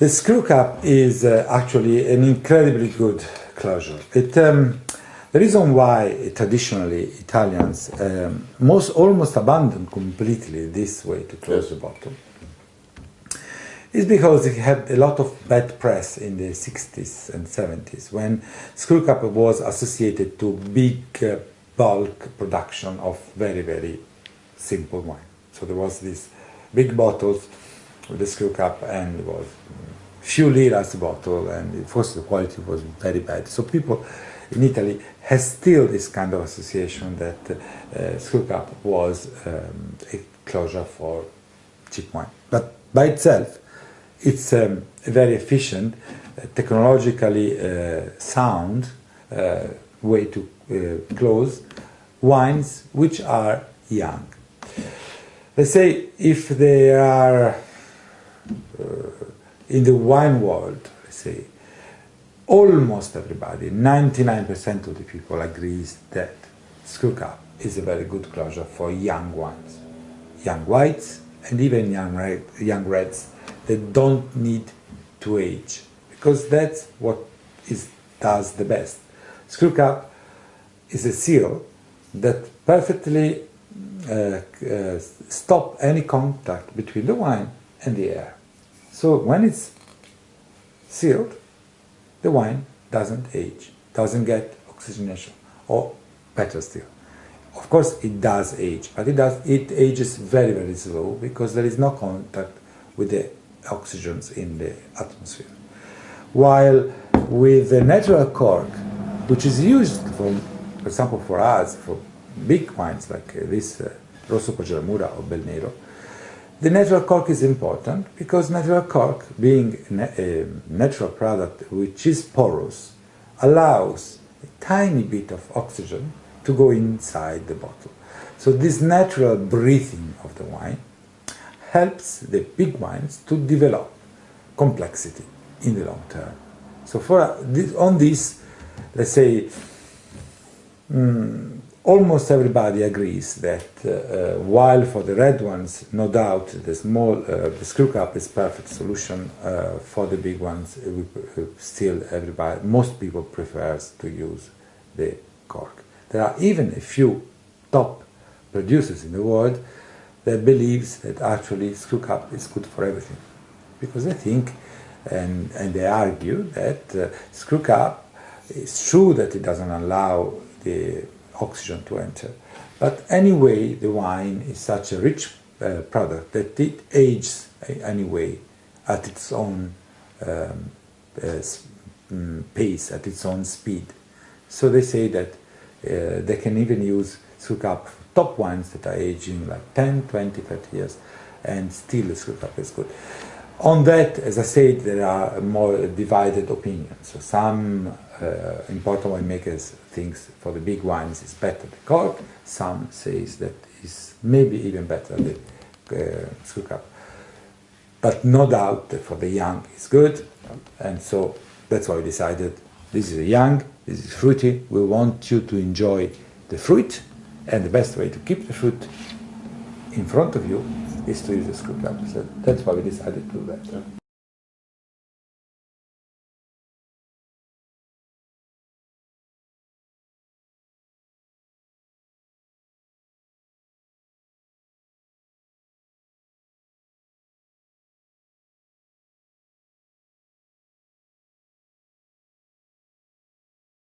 The screw cap is actually an incredibly good closure. The reason why traditionally Italians almost abandon completely this way to close the bottle is because it had a lot of bad press in the 60s and 70s when screw cap was associated to big bulk production of very, very simple wine. So there was these big bottles with the screw cap, and it was few liras a bottle, and of course the quality was very bad. So people in Italy has still this kind of association that screw cap was a closure for cheap wine. But by itself, it's a very efficient, technologically sound way to close wines which are young. Let's say if they are in the wine world, let's say, almost everybody, 99% of the people agrees that screw cap is a very good closure for young wines, young whites, and even young reds that don't need to age, because that's what does the best. Screw cap is a seal that perfectly stop any contact between the wine and the air. So when it's sealed, the wine doesn't age, doesn't get oxygenation, or better still. Of course it does age, but it ages very, very slow because there is no contact with the oxygens in the atmosphere. While with the natural cork, which is used for example for us, for big wines like this Rosso Poggiaramura or Belnero, the natural cork is important because natural cork, being a natural product which is porous, allows a tiny bit of oxygen to go inside the bottle. So this natural breathing of the wine helps the big wines to develop complexity in the long term. So on this, let's say, almost everybody agrees that while for the red ones, no doubt, the screw cap is perfect solution, for the big ones, still most people prefers to use the cork. There are even a few top producers in the world that believes that actually screw cap is good for everything, because they think and they argue that screw cap, it's true that it doesn't allow the oxygen to enter, but anyway the wine is such a rich product that it ages anyway at its own pace, at its own speed. So they say that they can even use screw cap for top wines that are aging like 10, 20, 30 years, and still the screw cap is good. On that, as I said, there are more divided opinions. So some important winemakers think for the big wines it's better the cork. Some says that it's maybe even better the screw cap. But no doubt that for the young it's good, and so that's why we decided this is young, this is fruity. We want you to enjoy the fruit, and the best way to keep the fruit in front of you is to use a screw cap. So that's why we decided to do that.